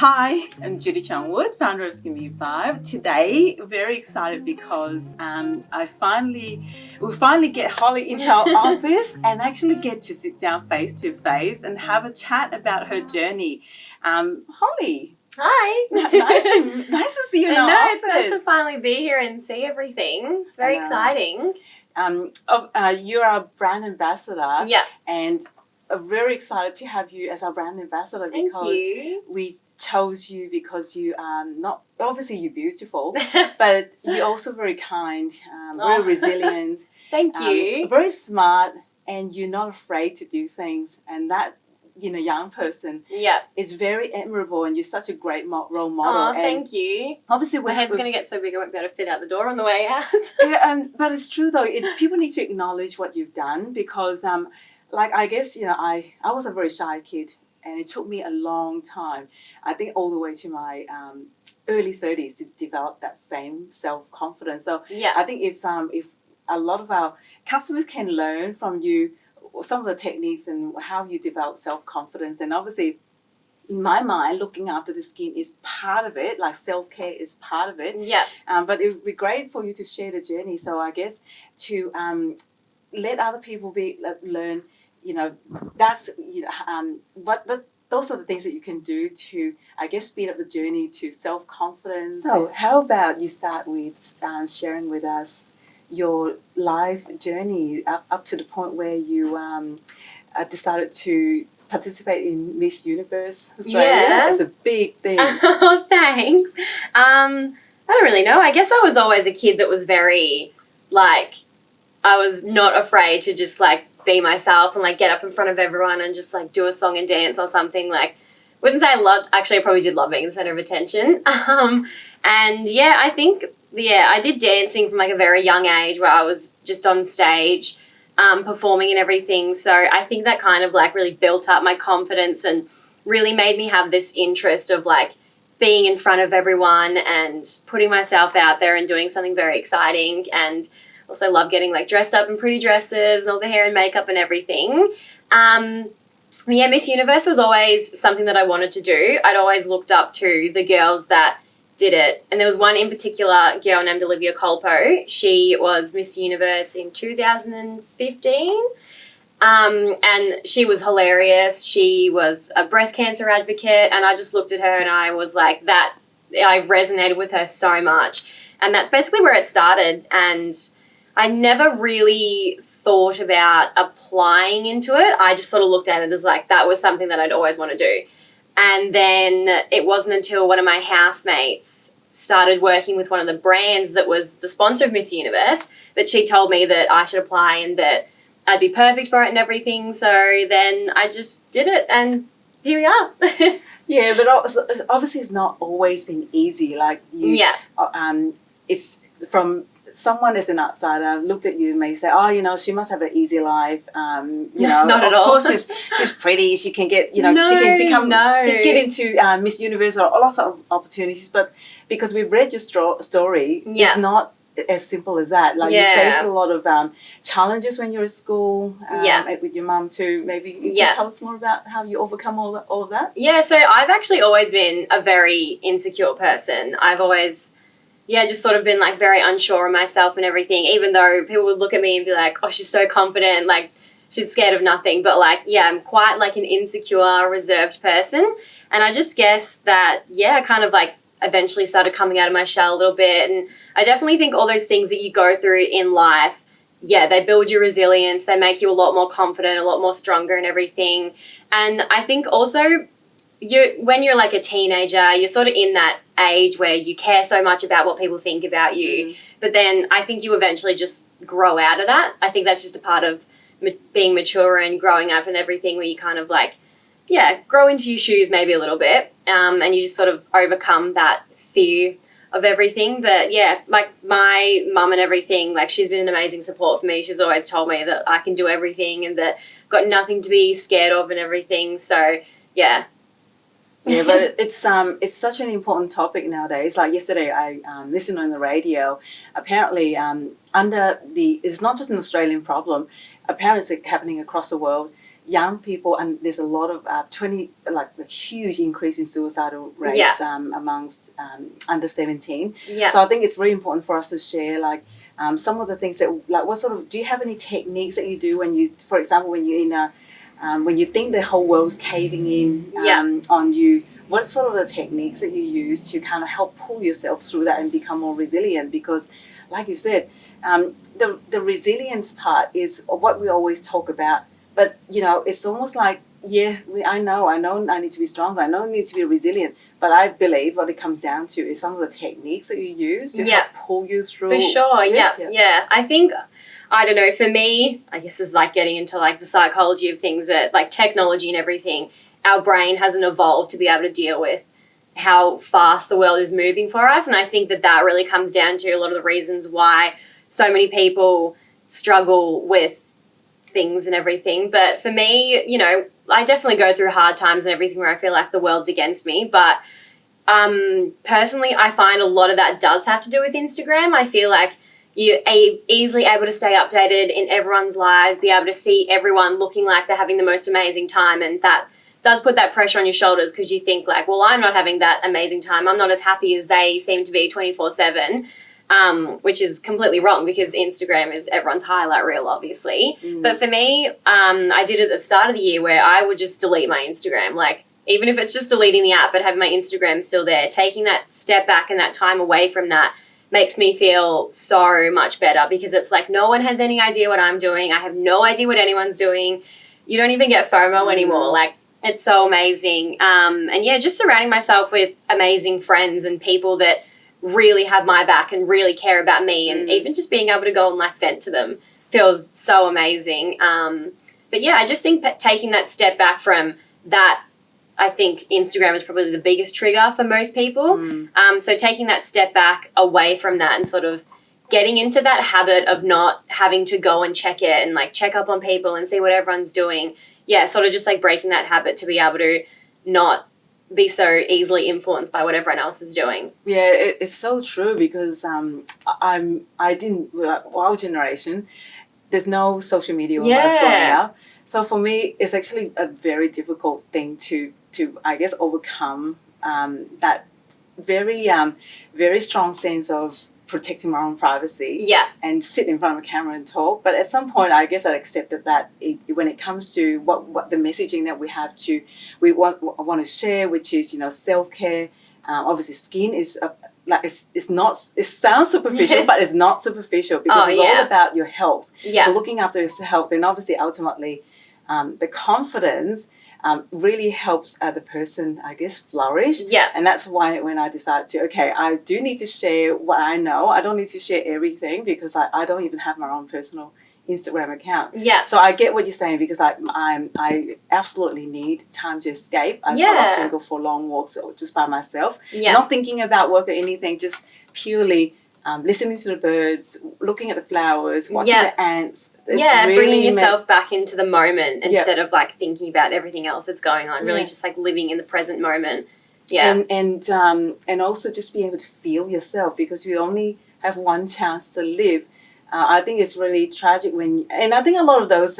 Hi, I'm Judy Chungwood, founder of Skin5. Today, very excited because we finally get Holly into our office and actually get to sit down face to face and have a chat about her journey. Holly. Hi. nice to see you in our office. It's nice to finally be here and see everything. It's very exciting. You're our brand ambassador. Yeah. And very excited to have you as our brand ambassador because we chose you because you are not, obviously you're beautiful, but you're also very kind, very resilient. Thank you. Very smart, and you're not afraid to do things. And that, young person is very admirable, and you're such a great role model. Oh, thank you. Obviously, my head's going to get so big I won't be able to fit out the door on the way out. But it's true though, people need to acknowledge what you've done because I guess, I was a very shy kid, and it took me a long time, I think all the way to my early 30s to develop that same self-confidence. So I think if a lot of our customers can learn from you some of the techniques and how you develop self-confidence, and obviously in my mind, looking after the skin is part of it, like self-care is part of it. But it would be great for you to share the journey. So I guess to let other people learn, that's those are the things that you can do to, I guess, speed up the journey to self-confidence. So how about you start with sharing with us your life journey up to the point where you decided to participate in Miss Universe Australia? Yeah. It's a big thing. Oh, thanks. I don't really know. I guess I was always a kid that was very, I was not afraid to just, be myself and, get up in front of everyone and just, do a song and dance or something. Wouldn't say I loved, actually I probably did love being the center of attention. And, I think, I did dancing from, a very young age where I was just on stage performing and everything. So I think that kind of, really built up my confidence and really made me have this interest of, being in front of everyone and putting myself out there and doing something very exciting. And also love getting dressed up in pretty dresses, all the hair and makeup and everything. Miss Universe was always something that I wanted to do. I'd always looked up to the girls that did it. And there was one in particular girl named Olivia Colpo. She was Miss Universe in 2015. And she was hilarious. She was a breast cancer advocate. And I just looked at her and I was I resonated with her so much. And that's basically where it started. And I never really thought about applying into it. I just sort of looked at it as that was something that I'd always want to do. And then it wasn't until one of my housemates started working with one of the brands that was the sponsor of Miss Universe that she told me that I should apply and that I'd be perfect for it and everything. So then I just did it and here we are. Yeah, but obviously it's not always been easy. It's from someone as an outsider looked at you and may say, she must have an easy life. Not at all. Of course, she's pretty. She can get, she can get into Miss Universe or lots of opportunities. But because we've read your story, it's not as simple as that. You faced a lot of challenges when you were at school. With your mum too. Maybe you can tell us more about how you overcome all of that. Yeah. So I've actually always been a very insecure person. I've always just sort of been very unsure of myself and everything, even though people would look at me and be like, oh, she's so confident, she's scared of nothing. But I'm quite an insecure, reserved person. And I just guess that, I kind of eventually started coming out of my shell a little bit. And I definitely think all those things that you go through in life, they build your resilience. They make you a lot more confident, a lot more stronger and everything. And I think also when you're a teenager, you're sort of in that age where you care so much about what people think about you. But then I think you eventually just grow out of that. I think that's just a part of being mature and growing up and everything, where you kind of grow into your shoes maybe a little bit, and you just sort of overcome that fear of everything. But my mum and everything, she's been an amazing support for me. She's always told me that I can do everything and that I've got nothing to be scared of and everything. So Yeah, but it's such an important topic nowadays. Yesterday, I listened on the radio. Apparently, it's not just an Australian problem. Apparently, it's happening across the world. young people, and there's a lot of a huge increase in suicidal rates amongst under 17. Yeah. So I think it's very important for us to share some of the things that, like, what sort of, do you have any techniques that you do when you, for example, when you're in a when you think the whole world's caving in on you? What sort of the techniques that you use to kind of help pull yourself through that and become more resilient? Because, like you said, the resilience part is what we always talk about. But, it's almost like, I know I need to be stronger. I know I need to be resilient. But I believe what it comes down to is some of the techniques that you use to help pull you through. For sure, yeah. I think, I don't know, for me, I guess it's like getting into like the psychology of things, but like technology and everything, our brain hasn't evolved to be able to deal with how fast the world is moving for us. And I think that really comes down to a lot of the reasons why so many people struggle with things and everything. But for me, I definitely go through hard times and everything where I feel like the world's against me. But personally, I find a lot of that does have to do with Instagram. I feel like you're easily able to stay updated in everyone's lives, be able to see everyone looking like they're having the most amazing time, and that does put that pressure on your shoulders because you think like, well, I'm not having that amazing time. I'm not as happy as they seem to be 24/7, which is completely wrong because Instagram is everyone's highlight reel, obviously. But for me, I did it at the start of the year where I would just delete my Instagram. Like, even if it's just deleting the app but having my Instagram still there, taking that step back and that time away from that makes me feel so much better because it's like no one has any idea what I'm doing. I have no idea what anyone's doing. You don't even get FOMO anymore. Like, it's so amazing. And yeah, just surrounding myself with amazing friends and people that really have my back and really care about me, and even just being able to go and like vent to them feels so amazing. But yeah, I just think that taking that step back from that, I think Instagram is probably the biggest trigger for most people. So taking that step back away from that and sort of getting into that habit of not having to go and check it and like check up on people and see what everyone's doing. Yeah, sort of just like breaking that habit to be able to not be so easily influenced by what everyone else is doing. Yeah, it's so true because our generation, there's no social media when I was growing up. So for me, it's actually a very difficult thing to I guess overcome that very strong sense of protecting my own privacy and sit in front of a camera and talk. But at some point, I guess I accepted that when it comes to what the messaging that we want to share, which is self-care. Obviously, skin is it's not. It sounds superficial, but it's not superficial because it's all about your health. So looking after your health, and obviously, ultimately, the confidence really helps the person, I guess, flourish. And that's why when I decided I do need to share what I know. I don't need to share everything because I don't even have my own personal Instagram account. So I get what you're saying because I absolutely need time to escape. I often go for long walks or just by myself, not thinking about work or anything, just purely listening to the birds, looking at the flowers, watching the ants. It's really bringing yourself back into the moment instead of like thinking about everything else that's going on. Really just like living in the present moment. And also just being able to feel yourself because you only have one chance to live. I think it's really tragic and I think a lot of those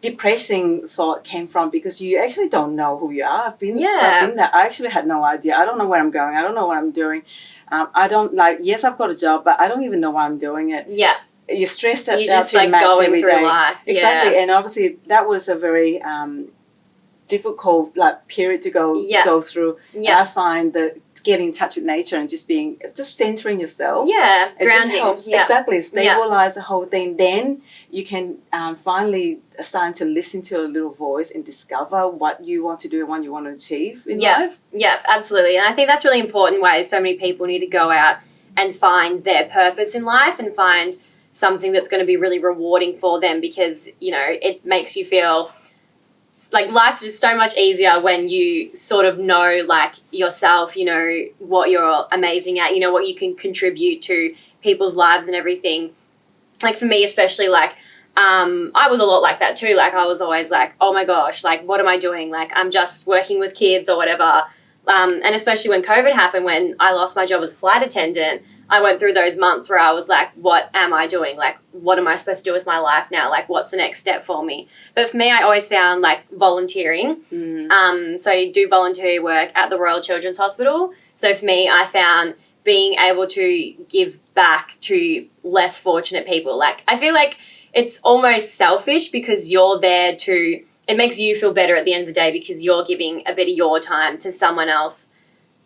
depressing thought came from because you actually don't know who you are. I've been there. I actually had no idea. I don't know where I'm going. I don't know what I'm doing. I don't yes, I've got a job, but I don't even know why I'm doing it. You're stressed out. You're just like going through life. Exactly. And obviously that was a very difficult period to go through. And I find that getting in touch with nature and just centering yourself. It grounding. Just helps exactly stabilize the whole thing. Then you can finally start to listen to a little voice and discover what you want to do and what you want to achieve in life. Yeah, absolutely. And I think that's really important why so many people need to go out and find their purpose in life and find something that's going to be really rewarding for them because, it makes you feel like life's just so much easier when you sort of know like yourself, what you're amazing at, what you can contribute to people's lives and everything. Like for me, especially I was a lot like that too. Like I was always like, oh my gosh, like what am I doing? Like I'm just working with kids or whatever. And especially when COVID happened, when I lost my job as a flight attendant, I went through those months where I was like, what am I doing? Like, what am I supposed to do with my life now? Like, what's the next step for me? But for me, I always found like volunteering. So you do voluntary work at the Royal Children's Hospital. So for me, I found being able to give back to less fortunate people. Like, I feel like it's almost selfish because you're there to, it makes you feel better at the end of the day because you're giving a bit of your time to someone else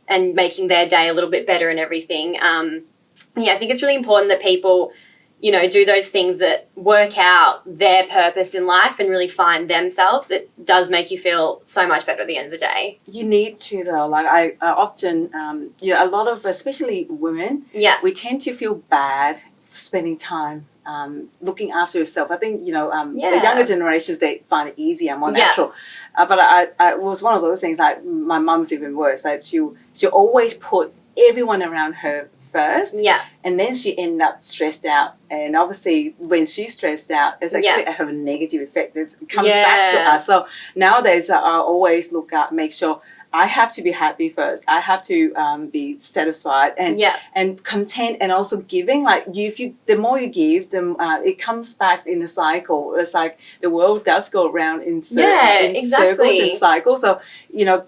and making their day a little bit better and everything. Yeah, I think it's really important that people, you know, do those things that work out their purpose in life and really find themselves. It does make you feel so much better at the end of the day. You need to, though. Like, I often, a lot of, especially women, we tend to feel bad spending time looking after yourself. I think, the younger generations, they find it easier, more natural. But I was one of those things, like, my mum's even worse. Like, she always put everyone around her first. And then she ended up stressed out. And obviously, when she's stressed out, it's actually have a negative effect. It comes back to us. So nowadays, I always make sure I have to be happy first. I have to be satisfied and content, and also giving. Like, the more you give, it comes back in a cycle. It's like the world does go around in circles and cycles. So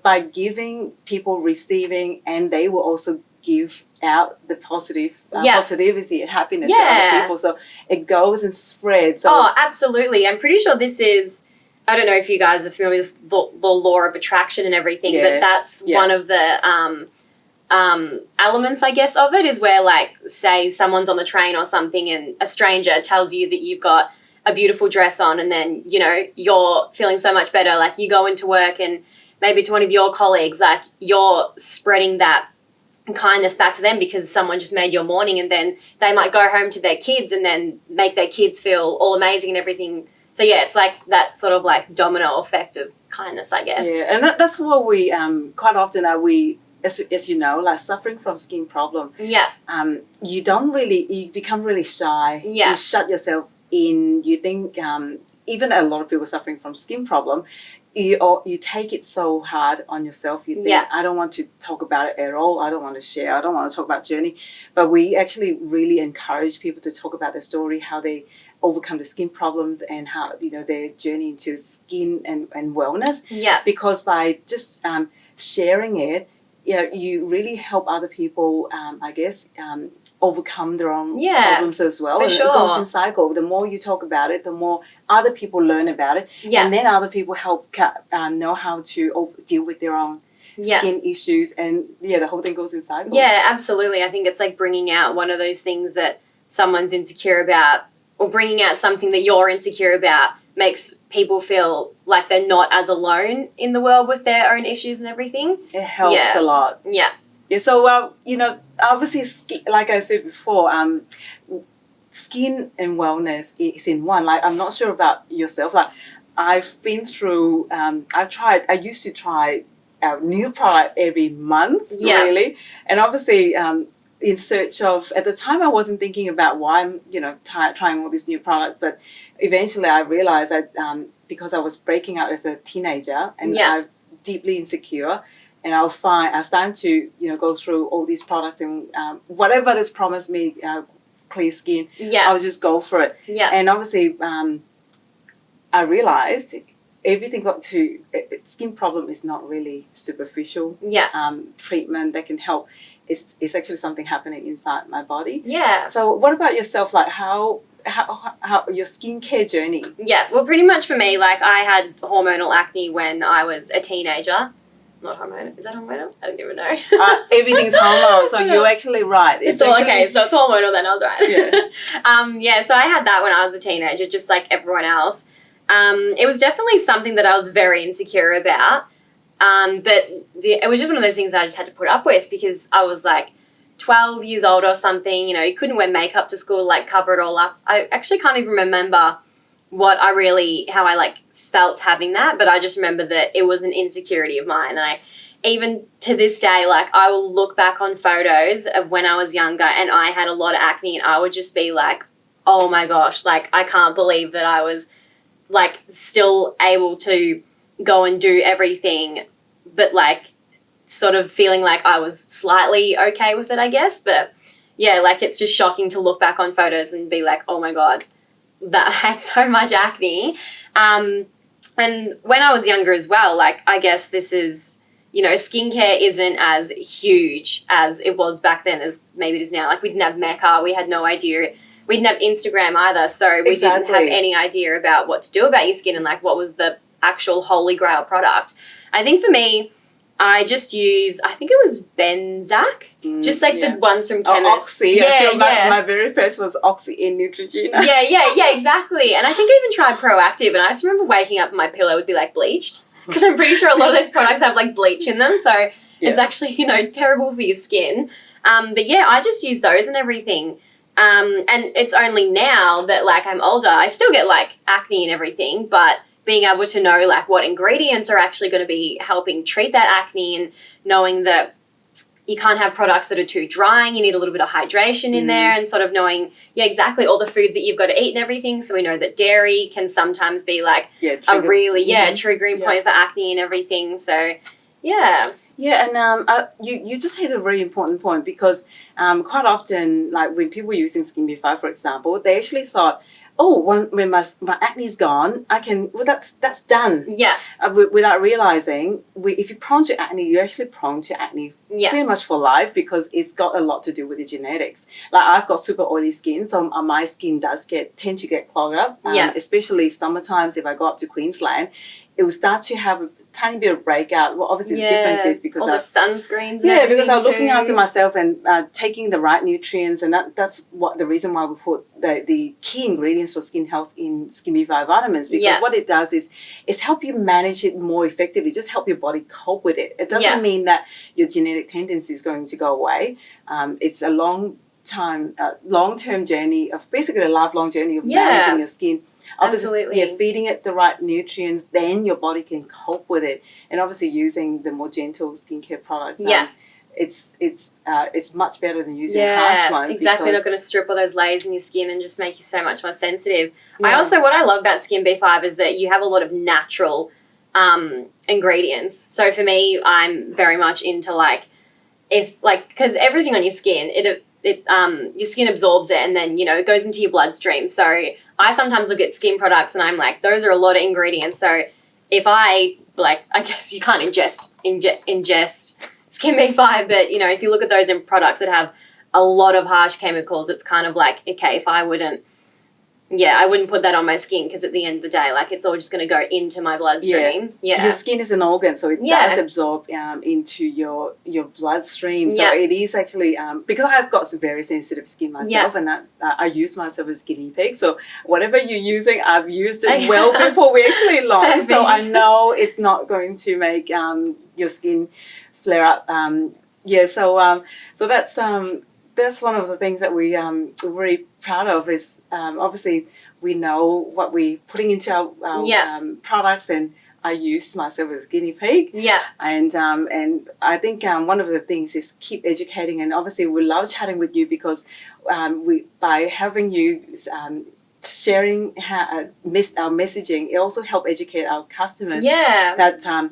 by giving, people receiving, and they will also give out the positivity and happiness to other people. So it goes and spreads. So, absolutely. I'm pretty sure this is, I don't know if you guys are familiar with the law of attraction and everything, but that's one of the elements, I guess, of it, is where, like, say someone's on the train or something and a stranger tells you that you've got a beautiful dress on, and then, you're feeling so much better. Like, you go into work and maybe to one of your colleagues, like, you're spreading that kindness back to them because someone just made your morning, and then they might go home to their kids and then make their kids feel all amazing and everything. So yeah, it's like that sort of like domino effect of kindness, I guess. Yeah, and that's what we quite often are. We, as you know, like, suffering from skin problem. You become really shy. You shut yourself in. You think even a lot of people suffering from skin problem, you take it so hard on yourself. You think, I don't want to talk about it at all. I don't want to share. I don't want to talk about journey. But we actually really encourage people to talk about their story, how they overcome the skin problems, and how their journey into skin and wellness. Because by just sharing it, you really help other people, I guess, overcome their own problems as well. For sure. It goes in cycle. The more you talk about it, the more other people learn about it, and then other people help know how to deal with their own skin issues, and the whole thing goes in cycles. Yeah, absolutely. I think it's like bringing out one of those things that someone's insecure about, or bringing out something that you're insecure about, makes people feel like they're not as alone in the world with their own issues and everything. It helps a lot. Yeah. So, obviously, like I said before, skin and wellness is in one. Like, I'm not sure about yourself. Like, I've been through, I used to try a new product every month, really. And obviously, in search of, at the time, I wasn't thinking about why I'm, trying all this new product. But eventually I realized that because I was breaking out as a teenager and I'm deeply insecure, and I started to, go through all these products, and whatever this promised me, clear skin, I would just go for it. And obviously, I realized everything skin problem is not really superficial treatment that can help. It's actually something happening inside my body. So what about yourself? Like, how your skincare journey? Well, pretty much for me, like, I had hormonal acne when I was a teenager. Not hormonal. Is that hormonal? I don't even know. Everything's hormonal, so you're actually right. It's all okay. So it's hormonal, then I was right. So I had that when I was a teenager, just like everyone else. It was definitely something that I was very insecure about. But it was just one of those things that I just had to put up with, because I was like 12 years old or something. You couldn't wear makeup to school, like, cover it all up. I actually can't even remember how I like felt having that, but I just remember that it was an insecurity of mine. And I, even to this day, like, I will look back on photos of when I was younger and I had a lot of acne, and I would just be like, oh my gosh, like, I can't believe that I was, like, still able to go and do everything, but, like, sort of feeling like I was slightly okay with it, I guess. But yeah, like it's just shocking to look back on photos and be like, oh my God, that I had so much acne. And when I was younger as well, like I guess this is, you know, skincare isn't as huge as it was back then as maybe it is now. Like we didn't have Mecca, we had no idea. We didn't have Instagram either, so we didn't have any idea about what to do about your skin and like what was the actual holy grail product. I think for me, I just use, I think it was Benzac, just like the ones from chemists. Oh, Oxy. Yeah, my very first was Oxy in Neutrogena. Yeah, exactly. And I think I even tried Proactive, and I just remember waking up and my pillow would be like bleached, because I'm pretty sure a lot of those products have like bleach in them, so it's actually, you know, terrible for your skin. But yeah, I just use those and everything. And it's only now that like I'm older, I still get like acne and everything, but being able to know like what ingredients are actually going to be helping treat that acne, and knowing that you can't have products that are too drying, you need a little bit of hydration in there, and sort of knowing, exactly all the food that you've got to eat and everything. So we know that dairy can sometimes be like a really, triggering point for acne and everything. So, yeah. Yeah, and you just hit a very important point, because quite often, like when people were using Skin B5, for example, they actually thought, oh, when my acne's gone, that's done. Yeah. Without realizing, if you're prone to acne, you're actually prone to acne pretty much for life, because it's got a lot to do with the genetics. Like I've got super oily skin, so my skin does tend to get clogged up. Especially summer times. If I go up to Queensland, it will start to have a tiny bit of breakout. Well, obviously the difference is because all the sunscreens. Because I'm looking after myself and taking the right nutrients, and that's what the reason why we put the key ingredients for skin health in Skin B5 vitamins, because what it does is help you manage it more effectively, just help your body cope with it. It doesn't mean that your genetic tendency is going to go away. It's a long-term journey of basically a lifelong journey of managing your skin. Obviously, absolutely. Feeding it the right nutrients, then your body can cope with it. And obviously using the more gentle skincare products. It's much better than using harsh ones. Exactly. Not going to strip all those layers in your skin and just make you so much more sensitive. What I love about Skin B5 is that you have a lot of natural ingredients. So for me, I'm very much into because everything on your skin, your skin absorbs it, and then, you know, it goes into your bloodstream. So I sometimes look at skin products and I'm like, those are a lot of ingredients. So if I guess you can't ingest Skin B5, but, you know, if you look at those in products that have a lot of harsh chemicals, it's kind of like, okay, if I wouldn't put that on my skin, because at the end of the day, like, it's all just going to go into my bloodstream. Your skin is an organ, so it does absorb into your bloodstream. So it is actually, because I've got some very sensitive skin myself, and that I use myself as guinea pig. So whatever you're using, I've used it well before we actually launched. So I know it's not going to make your skin flare up. So that's one of the things that we're very proud of, is obviously we know what we're putting into our products, and I used myself as a guinea pig. Yeah. And I think one of the things is keep educating, and obviously we love chatting with you, because by having you sharing our messaging, it also help educate our customers that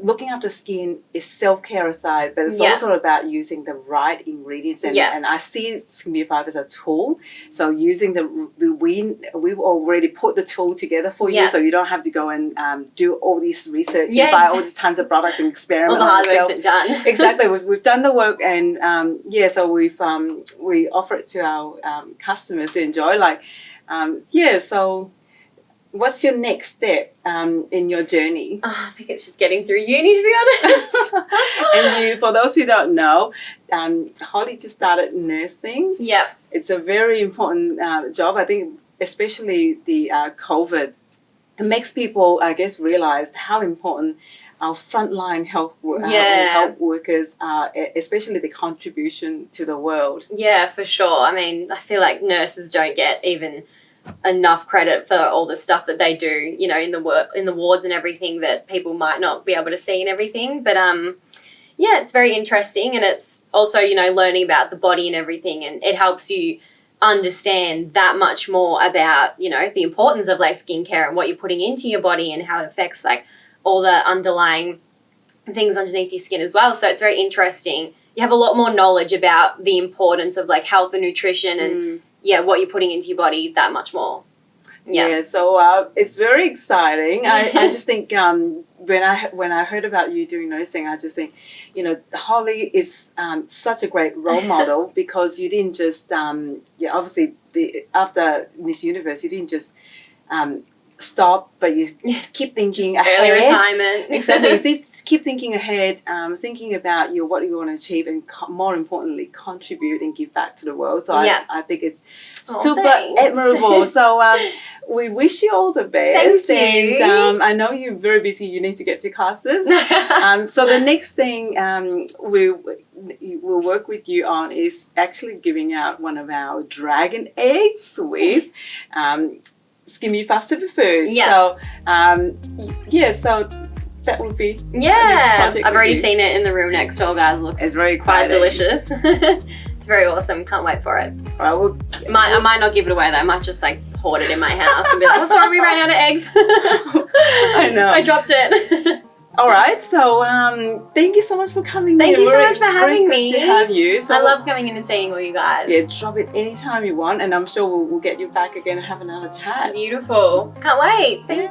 looking after skin is self-care aside, but it's also about using the right ingredients, and I see Skin B5 as a tool. So using we've already put the tool together for you, so you don't have to go and do all this research and buy all these tons of products and experiment. All the hard work's been done. Exactly, we've done the work, and so we offer it to our customers to enjoy. So. What's your next step in your journey? Oh, I think it's just getting through uni, to be honest. And for those who don't know, Holly just started nursing. Yep. It's a very important job. I think especially the COVID, it makes people, I guess, realize how important our frontline health workers are, especially the contribution to the world. Yeah, for sure. I mean, I feel like nurses don't get even enough credit for all the stuff that they do, you know, in the wards and everything that people might not be able to see and everything. But it's very interesting, and it's also, you know, learning about the body and everything, and it helps you understand that much more about, you know, the importance of like skincare and what you're putting into your body and how it affects like all the underlying things underneath your skin as well. So it's very interesting. You have a lot more knowledge about the importance of like health and nutrition and what you're putting into your body that much more. Yeah. So it's very exciting. I just think when I heard about you doing nursing, I just think, Holly is such a great role model because you didn't just obviously after Miss Universe, you didn't just stop, but you keep thinking just ahead. Early retirement. Exactly. You keep thinking ahead, thinking about what you want to achieve, and more importantly, contribute and give back to the world. So I think it's super admirable. So we wish you all the best. Thank you. And I know you're very busy. You need to get to classes. So the next thing we'll work with you on is actually giving out one of our dragon eggs with Skimmy Fast Superfood. Yeah. So, so that would be I've already seen it in the room next door, guys. Looks it's very quite exciting. Delicious. It's very awesome. Can't wait for it. All right, I might not give it away though. I might just like hoard it in my house and be like, oh, sorry, we ran out of eggs. I know. I dropped it. All right, so thank you so much for coming. Thank you so much for having me. Good to have you. So I love coming in and seeing all you guys. Yeah, drop it anytime you want, and I'm sure we'll get you back again and have another chat. Beautiful. Can't wait.